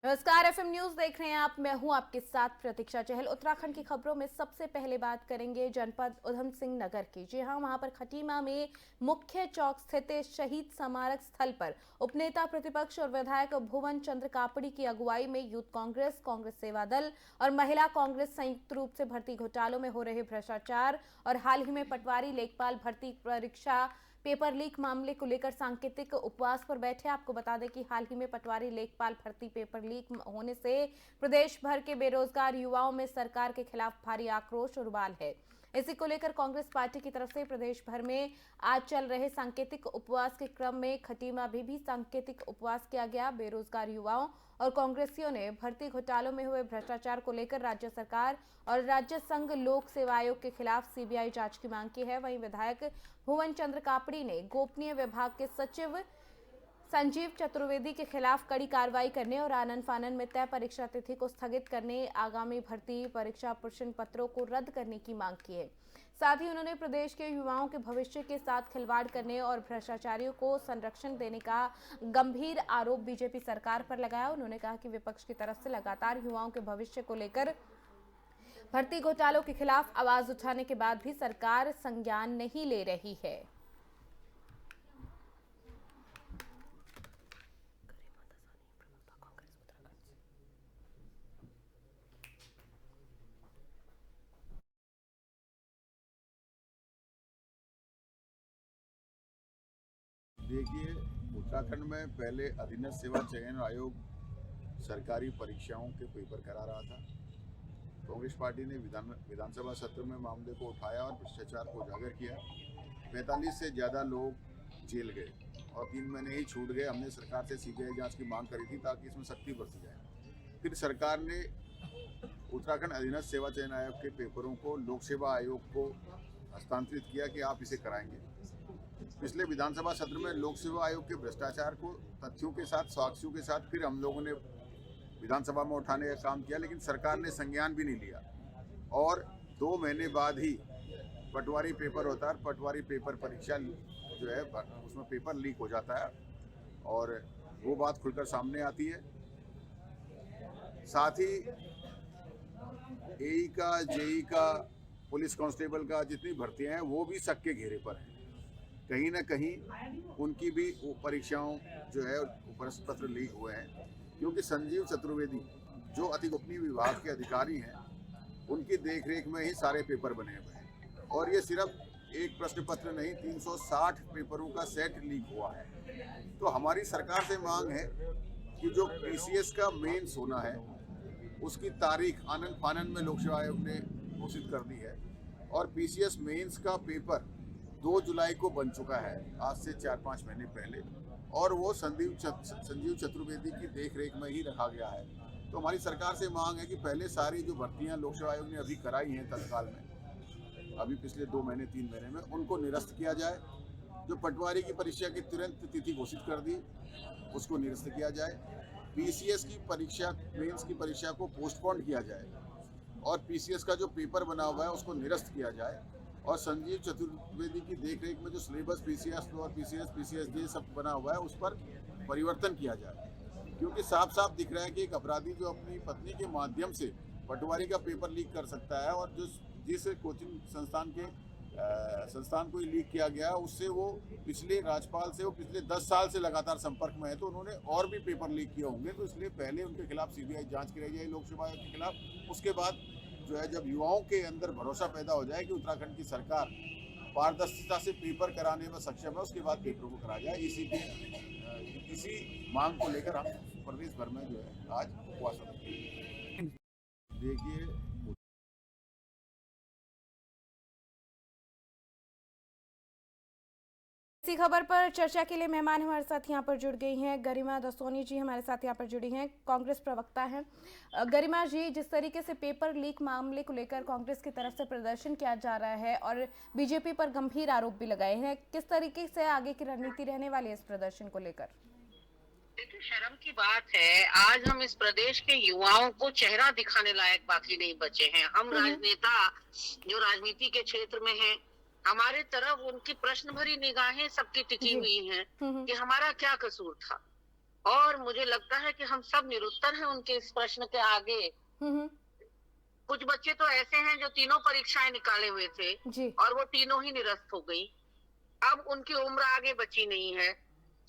नमस्कार, FM news देख रहे हैं आप। मैं हूं आपके साथ प्रतीक्षा चहल। उत्तराखंड की खबरों में सबसे पहले बात करेंगे जनपद उधम सिंह नगर की। जी हां, वहां पर खटीमा में मुख्य चौक स्थित शहीद स्मारक स्थल पर उपनेता प्रतिपक्ष और विधायक भुवन चंद्र कापड़ी की अगुवाई में यूथ कांग्रेस, कांग्रेस सेवा दल और महिला कांग्रेस संयुक्त रूप से भर्ती घोटालों में हो रहे भ्रष्टाचार और हाल ही में पटवारी लेखपाल भर्ती परीक्षा पेपर लीक मामले को लेकर सांकेतिक उपवास पर बैठे। आपको बता दें कि हाल ही में पटवारी लेखपाल भर्ती पेपर लीक होने से प्रदेश भर के बेरोजगार युवाओं में सरकार के खिलाफ भारी आक्रोश और उबाल है। इसी को लेकर कांग्रेस पार्टी की तरफ से प्रदेश भर में आज चल रहे सांकेतिक उपवास के क्रम में खटीमा में भी सांकेतिक उपवास किया गया। बेरोजगार युवाओं और कांग्रेसियों ने भर्ती घोटालों में हुए भ्रष्टाचार को लेकर राज्य सरकार और राज्य संघ लोक सेवा आयोग के खिलाफ सीबीआई जांच की मांग की है। वहीं विधायक भुवन चंद्र कापड़ी ने गोपनीय विभाग के सचिव संजीव चतुर्वेदी के खिलाफ कड़ी कार्रवाई करने और आनन फानन में तय परीक्षा तिथि को स्थगित करने, आगामी भर्ती परीक्षा प्रश्न पत्रों को रद्द करने की मांग की है। साथ ही उन्होंने प्रदेश के युवाओं के भविष्य के साथ खिलवाड़ करने और भ्रष्टाचारियों को संरक्षण देने का गंभीर आरोप बीजेपी सरकार पर लगाया। उन्होंने कहा कि विपक्ष की तरफ से लगातार युवाओं के भविष्य को लेकर भर्ती घोटालों के खिलाफ आवाज उठाने के बाद भी सरकार संज्ञान नहीं ले रही है। देखिए, उत्तराखंड में पहले अधीनस्थ सेवा चयन आयोग सरकारी परीक्षाओं के पेपर करा रहा था। कांग्रेस पार्टी ने विधानसभा सत्र में मामले को उठाया और भ्रष्टाचार को उजागर किया। 45 से ज़्यादा लोग जेल गए और 3 महीने ही छूट गए। हमने सरकार से सीबीआई जांच की मांग करी थी ताकि इसमें सख्ती बरती जाए। फिर सरकार ने उत्तराखंड अधीनस्थ सेवा चयन आयोग के पेपरों को लोक सेवा आयोग को हस्तांतरित किया कि आप इसे कराएंगे। पिछले विधानसभा सत्र में लोक सेवा आयोग के भ्रष्टाचार को तथ्यों के साथ, साक्ष्यों के साथ फिर हम लोगों ने विधानसभा में उठाने का काम किया, लेकिन सरकार ने संज्ञान भी नहीं लिया। और 2 महीने बाद ही पटवारी पेपर होता है, पटवारी पेपर परीक्षा जो है उसमें पेपर लीक हो जाता है और वो बात खुलकर सामने आती है। साथ ही एई का, जेई का, पुलिस कांस्टेबल का जितनी भर्तियां हैं वो भी शक के घेरे पर हैं। कहीं ना कहीं उनकी भी परीक्षाओं जो है प्रश्न पत्र लीक हुए हैं, क्योंकि संजीव चतुर्वेदी जो अति गोपनीय विभाग के अधिकारी हैं उनकी देखरेख में ही सारे पेपर बने हुए हैं। और ये सिर्फ एक प्रश्न पत्र नहीं, 360 पेपरों का सेट लीक हुआ है। तो हमारी सरकार से मांग है कि जो पीसीएस का मेंस होना है उसकी तारीख आनन फानन में लोक सेवा आयोग ने घोषित कर दी है और पीसीएस मेंस का पेपर 2 जुलाई को बन चुका है, आज से 4-5 महीने पहले, और वो संजीव चतुर्वेदी की देखरेख में ही रखा गया है। तो हमारी सरकार से मांग है कि पहले सारी जो भर्तियां लोक सेवा आयोग ने अभी कराई हैं तत्काल में, अभी पिछले 2 महीने 3 महीने में, उनको निरस्त किया जाए। जो पटवारी की परीक्षा की तुरंत तिथि घोषित कर दी उसको निरस्त किया जाए। पीसीएस की परीक्षा, मेंस की परीक्षा को पोस्टपोन किया जाए और पीसीएस का जो पेपर बना हुआ है उसको निरस्त किया जाए। और संजीव चतुर्वेदी की देखरेख में जो सिलेबस पीसीएस और पीसीएसडी सब बना हुआ है उस पर परिवर्तन किया जाए, क्योंकि साफ साफ दिख रहा है कि एक अपराधी जो अपनी पत्नी के माध्यम से पटवारी का पेपर लीक कर सकता है और जिस कोचिंग संस्थान को लीक किया गया उससे वो पिछले राज्यपाल से वो पिछले 10 साल से लगातार संपर्क में है, तो उन्होंने और भी पेपर लीक किए होंगे। तो इसलिए पहले उनके खिलाफ सीबीआई जांच कराई जाए लोक सेवा आयोग के खिलाफ। उसके बाद जो है, जब युवाओं के अंदर भरोसा पैदा हो जाए कि उत्तराखंड की सरकार पारदर्शिता से पेपर कराने में सक्षम है, उसके बाद पेपरों को कराया जाए। इसी मांग को लेकर हम प्रदेश भर में जो है आज उपवास रखेंगे। देखिए, इसी खबर पर चर्चा के लिए मेहमान हमारे साथ यहाँ पर जुड़ गई हैं गरिमा दसोनी जी, हमारे साथ यहाँ पर जुड़ी हैं, कांग्रेस प्रवक्ता हैं। गरिमा जी, जिस तरीके से पेपर लीक मामले को लेकर कांग्रेस की तरफ से प्रदर्शन किया जा रहा है और बीजेपी पर गंभीर आरोप भी लगाए हैं, किस तरीके से आगे की रणनीति रहने वाली है इस प्रदर्शन को लेकर? देखिए, शर्म की बात है, आज हम इस प्रदेश के युवाओं को चेहरा दिखाने लायक बाकी नहीं बचे हैं। हम राजनेता जो राजनीति के क्षेत्र में हैं, हमारे तरफ उनकी प्रश्न भरी निगाहें सबकी टिकी हुई हैं कि हमारा क्या कसूर था। और मुझे लगता है कि हम सब निरुत्तर हैं उनके इस प्रश्न के आगे। हम्म। कुछ बच्चे तो ऐसे हैं जो तीनों परीक्षाएं निकाले हुए थे जी। और वो तीनों ही निरस्त हो गई। अब उनकी उम्र आगे बची नहीं है।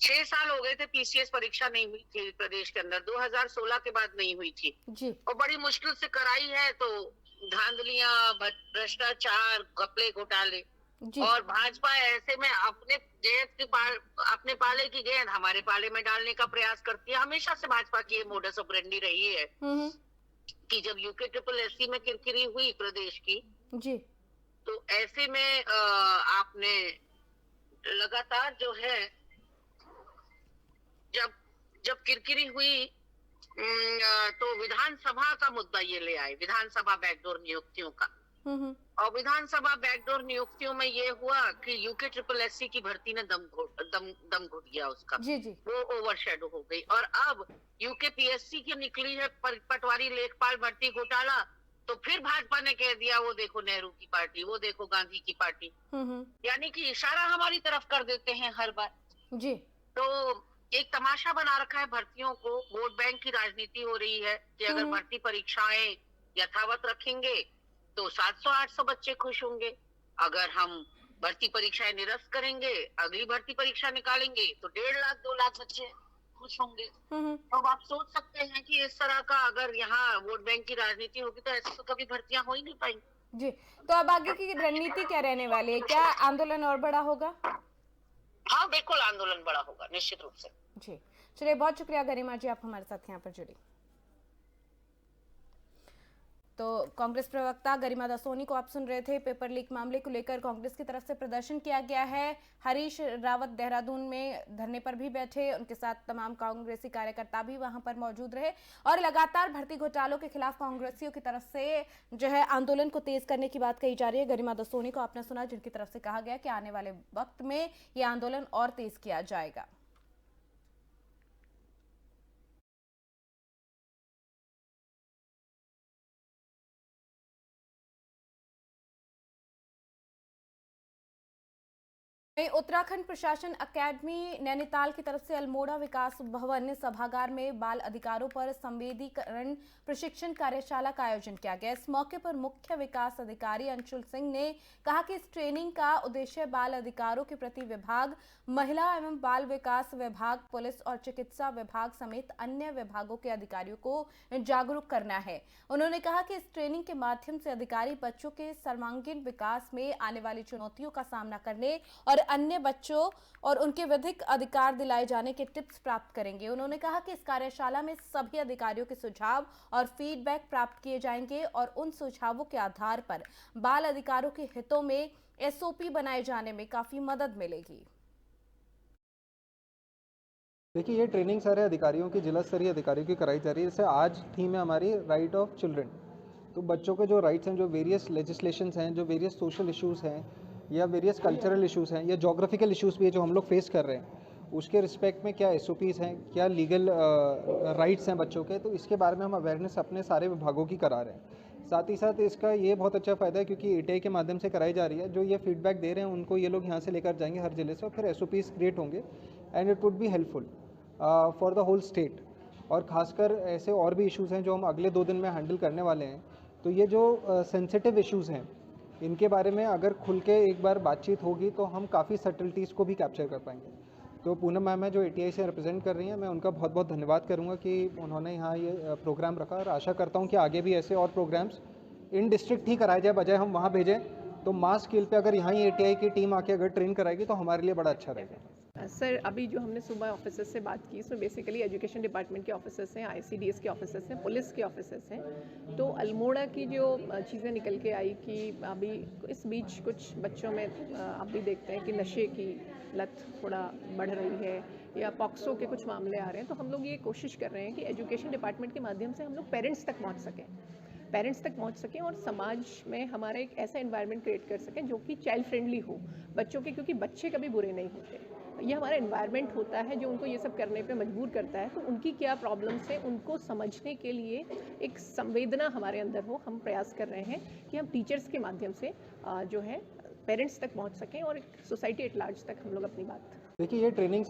6 साल हो गए थे पीसीएस परीक्षा नहीं हुई थी प्रदेश के अंदर, 2016 के बाद नहीं हुई थी जी। और बड़ी मुश्किल से कराई है। तो धांधलियां, भ्रष्टाचार, घपले, घोटाले जी। और भाजपा ऐसे में अपने पाले की गेंद हमारे पाले में डालने का प्रयास करती है। हमेशा से भाजपा की ये मोडस ऑपरेंडी रही है हम्म। कि जब यूके ट्रिपल एससी में किरकिरी हुई प्रदेश की, जी। तो ऐसे में आपने लगातार जो है, जब जब किरकिरी हुई, तो विधानसभा का मुद्दा ये ले आए, विधानसभा बैकडोर नियुक्तियों का। हम्म। और विधानसभा बैकडोर नियुक्तियों में ये हुआ कि यूके ट्रिपल एससी की भर्ती ने दम घुट गया उसका। जी। जी। वो ओवरशैडो हो गई और अब यूके पीएससी की निकली है पटवारी लेखपाल भर्ती घोटाला। तो फिर भाजपा ने कह दिया वो देखो नेहरू की पार्टी, वो देखो गांधी की पार्टी। यानी कि इशारा हमारी तरफ कर देते हैं हर बार। जी। तो एक तमाशा बना रखा है भर्तियों को। वोट बैंक की राजनीति हो रही है कि अगर भर्ती परीक्षाएं यथावत रखेंगे तो 700-800 बच्चे खुश होंगे। अगर हम भर्ती परीक्षाएं निरस्त करेंगे, अगली भर्ती परीक्षा निकालेंगे तो 1.5 लाख 2 लाख बच्चे खुश होंगे। तो अब आप सोच सकते हैं कि इस तरह का अगर यहाँ वोट बैंक की राजनीति होगी तो ऐसे तो कभी भर्तियां हो ही नहीं पाएंगी। जी। तो अब आगे की रणनीति क्या रहने वाली है? क्या आंदोलन और बड़ा होगा? हाँ बिल्कुल, आंदोलन बड़ा होगा निश्चित रूप से। जी। चलिए, बहुत शुक्रिया गरिमा जी, आप हमारे साथ यहाँ पर जुड़ी। तो कांग्रेस प्रवक्ता गरिमा दासोनी को आप सुन रहे थे। पेपर लीक मामले को लेकर कांग्रेस की तरफ से प्रदर्शन किया गया है। हरीश रावत देहरादून में धरने पर भी बैठे, उनके साथ तमाम कांग्रेसी कार्यकर्ता भी वहां पर मौजूद रहे और लगातार भर्ती घोटालों के खिलाफ कांग्रेसियों की तरफ से जो है आंदोलन को तेज करने की बात कही जा रही है। गरिमा दासोनी को आपने सुना, जिनकी तरफ से कहा गया कि आने वाले वक्त में ये आंदोलन और तेज किया जाएगा। उत्तराखंड प्रशासन अकेडमी नैनीताल की तरफ से अल्मोड़ा विकास भवन सभागार में बाल अधिकारों पर संवेदीकरण प्रशिक्षण कार्यशाला का आयोजन किया गया। इस मौके पर मुख्य विकास अधिकारी अंशुल सिंह ने कहा कि इस ट्रेनिंग का उद्देश्य बाल अधिकारों के प्रति विभाग, महिला एवं बाल विकास विभाग, पुलिस और चिकित्सा विभाग समेत अन्य विभागों के अधिकारियों को जागरूक करना है। उन्होंने कहा कि इस ट्रेनिंग के माध्यम से अधिकारी बच्चों के सर्वांगीण विकास में आने वाली चुनौतियों का सामना करने और अन्य बच्चों और उनके विधिक अधिकार दिलाए जाने के टिप्स प्राप्त करेंगे। उन्होंने कहा कि इस कार्यशाला में सभी अधिकारियों के सुझाव और फीडबैक प्राप्त किए जाएंगे और उन सुझावों के आधार पर बाल अधिकारों के हितों में एसओपी बनाए जाने में काफी मदद मिलेगी। देखिए, ये ट्रेनिंग सारे अधिकारियों की, जिला स्तरीय अधिकारियों की कराई जा रही है। जैसे आज थीम है हमारी राइट ऑफ चिल्ड्रन। तो बच्चों के जो राइट्स हैं, जो वेरियस लेजिस्लेशंस हैं, जो वेरियस सोशल इश्यूज़ हैं या वेरियस कल्चरल इश्यूज़ हैं या जोग्राफिकल इश्यूज़ भी है जो हम लोग फेस कर रहे हैं, उसके रिस्पेक्ट में क्या एसओपीज़ हैं, क्या लीगल राइट्स हैं बच्चों के, तो इसके बारे में हम अवेयरनेस अपने सारे विभागों की करा रहे हैं। साथ ही साथ इसका ये बहुत अच्छा फ़ायदा है क्योंकि एटीआई के माध्यम से कराई जा रही है। जो ये फीडबैक दे रहे हैं उनको ये लोग यहाँ से लेकर जाएंगे हर जिले से और फिर एसओपीज़ क्रिएट होंगे and it would be helpful for the whole state. और ख़ासकर ऐसे और भी इश्यूज़ हैं जो हम अगले 2 दिन में हैंडल करने वाले हैं। तो ये जो सेंसिटिव इश्यूज़ हैं, इनके बारे में अगर खुल के एक बार बातचीत होगी तो हम काफ़ी सटल्टीज़ को भी कैप्चर कर पाएंगे। तो पूनम मैम है जो एटीआई से रिप्रेजेंट कर रही हैं, मैं उनका बहुत बहुत धन्यवाद करूंगा कि उन्होंने यहाँ ये प्रोग्राम रखा और आशा करता हूँ कि आगे भी ऐसे और प्रोग्राम्स इन डिस्ट्रिक्ट ही कराए जाए, बजाय हम वहाँ भेजें। तो मास स्केल पे अगर यहाँ ही एटीआई की टीम आके अगर ट्रेन कराएगी तो हमारे लिए बड़ा अच्छा रहेगा। सर, अभी जो हमने सुबह ऑफिसर्स से बात की, इसमें बेसिकली एजुकेशन डिपार्टमेंट के ऑफिसर्स हैं, आईसीडीएस के ऑफिसर्स हैं, पुलिस के ऑफिसर्स हैं। तो अल्मोड़ा की जो चीज़ें निकल के आई कि अभी इस बीच कुछ बच्चों में आप भी देखते हैं कि नशे की लत थोड़ा बढ़ रही है या पॉक्सो के कुछ मामले आ रहे हैं। तो हम लोग ये कोशिश कर रहे हैं कि एजुकेशन डिपार्टमेंट के माध्यम से हम लोग पेरेंट्स तक पहुंच सकें और समाज में हमारा एक ऐसा एनवायरनमेंट क्रिएट कर सकें जो कि चाइल्ड फ्रेंडली हो बच्चों के, क्योंकि बच्चे कभी बुरे नहीं होते। ये हमारा एनवायरनमेंट होता है जो उनको ये सब करने पे मजबूर करता है। तो उनकी क्या प्रॉब्लम्स हैं उनको समझने के लिए एक संवेदना हमारे अंदर हो, हम प्रयास कर रहे हैं कि हम टीचर्स के माध्यम से जो है पेरेंट्स तक पहुँच सकें और सोसाइटी एट लार्ज तक हम लोग अपनी बात। देखिए, ये ट्रेनिंग